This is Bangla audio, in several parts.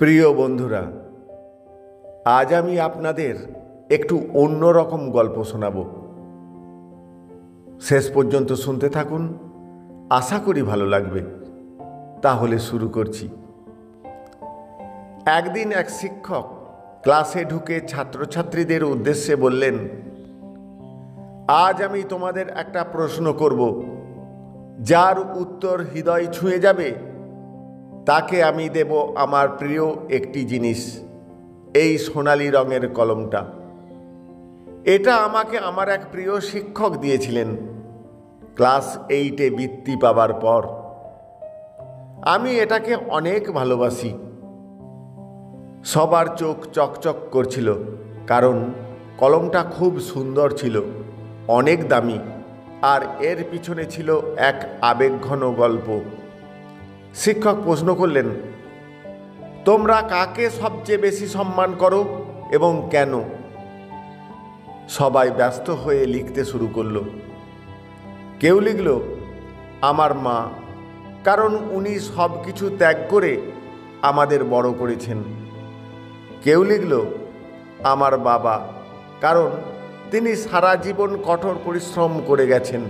প্রিয় বন্ধুরা, আজ আমি আপনাদের একটু অন্যরকম গল্প শোনাব। শেষ পর্যন্ত শুনতে থাকুন, আশা করি ভালো লাগবে। তাহলে শুরু করছি। একদিন এক শিক্ষক ক্লাসে ঢুকে ছাত্রছাত্রীদের উদ্দেশ্যে বললেন, আজ আমি তোমাদের একটা প্রশ্ন করব, যার উত্তর হৃদয় ছুঁয়ে যাবে তাকে আমি দেব আমার প্রিয় একটি জিনিস, এই সোনালি রঙের কলমটা। এটা আমাকে আমার এক প্রিয় শিক্ষক দিয়েছিলেন ক্লাস 8-এ বৃত্তি পাবার পর। আমি এটাকে অনেক ভালোবাসি। সবার চোখ চকচক করছিল, কারণ কলমটা খুব সুন্দর ছিল, অনেক দামি, আর এর পিছনে ছিল এক আবেগঘন গল্প। শিক্ষক প্রশ্ন করলেন, তোমরা কাকে সবচেয়ে বেশি সম্মান করো এবং কেন? সবাই ব্যস্ত হয়ে লিখতে শুরু করলো। কেউ লিখল, আমার মা, কারণ উনি সব কিছু ত্যাগ করে আমাদের বড় করেছেন। কেউ লিখল, আমার বাবা, কারণ তিনি সারা জীবন কঠোর পরিশ্রম করে গেছেন।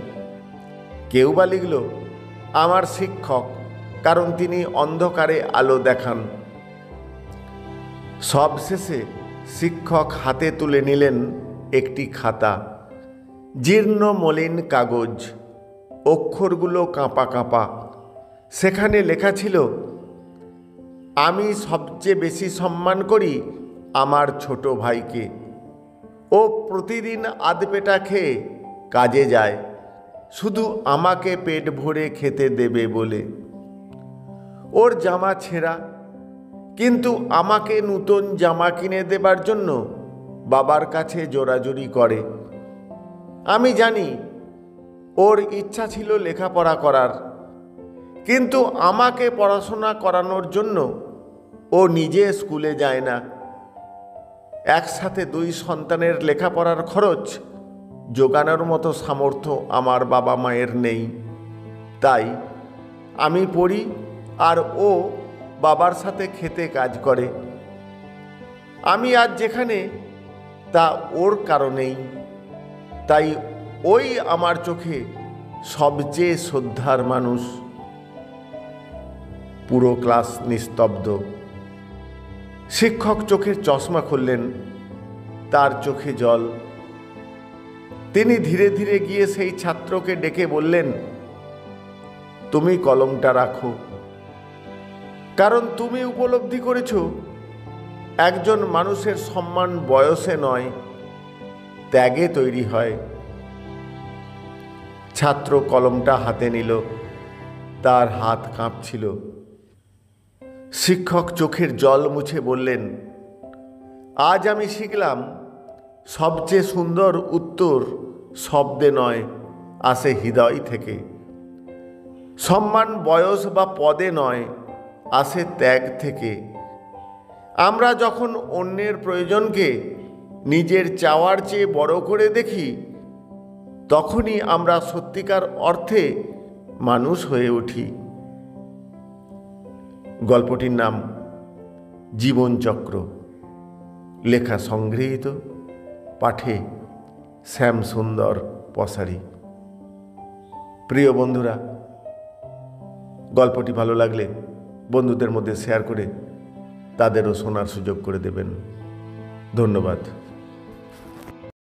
কেউ বা লিখল, আমার শিক্ষক, কারণ তিনি অন্ধকারে আলো দেখান। সবশেষে শিক্ষক হাতে তুলে নিলেন একটি খাতা, জীর্ণ মলিন কাগজ, অক্ষরগুলো কাঁপা কাঁপা। সেখানে লেখা ছিল, আমি সবচেয়ে বেশি সম্মান করি আমার ছোট ভাইকে। ও প্রতিদিন আধপেটা খেয়ে কাজে যায়, শুধু আমাকে পেট ভরে খেতে দেবে বলে। ওর জামা ছেঁড়া, কিন্তু আমাকে নতুন জামা কিনে দেবার জন্য বাবার কাছে জোরাজুরি করে। আমি জানি ওর ইচ্ছা ছিল লেখাপড়া করার, কিন্তু আমাকে পড়াশোনা করানোর জন্য ও নিজে স্কুলে যায় না। একসাথে 2 সন্তানের লেখাপড়ার খরচ জোগানোর মতো সামর্থ্য আমার বাবা মায়ের নেই। তাই আমি পড়ি আর ও বাবার সাথে খেতে কাজ করে। আমি আজ যেখানে, তা ওর কারণেই। তাই ওই আমার চোখে সবচেয়ে শ্রদ্ধার মানুষ। পুরো ক্লাস নিস্তব্ধ। শিক্ষক চোখের চশমা খুললেন, তার চোখে জল। তিনি ধীরে ধীরে গিয়ে সেই ছাত্রকে ডেকে বললেন, তুমি কলমটা রাখো, কারণ তুমি উপলব্ধি করেছ একজন মানুষের সম্মান বয়সে নয়, ত্যাগে তৈরি হয়। ছাত্র কলমটা হাতে নিল, তার হাত কাঁপছিল। শিক্ষক চোখের জল মুছে বললেন, আজ আমি শিখলাম, সবচেয়ে সুন্দর উত্তর শব্দে নয়, আসে হৃদয় থেকে। সম্মান বয়স বা পদে নয়, আসে ত্যাগ থেকে। আমরা যখন অন্যের প্রয়োজনকে নিজের চাওয়ার চেয়ে বড় করে দেখি, তখনই আমরা সত্যিকার অর্থে মানুষ হয়ে উঠি। গল্পটির নাম জীবনচক্র। লেখা সংগৃহীত, পাঠে শ্যামসুন্দর পসারি। প্রিয় বন্ধুরা, গল্পটি ভালো লাগলে বন্ধুদের মধ্যে শেয়ার করে তাদেরও শোনার সুযোগ করে দেবেন। ধন্যবাদ।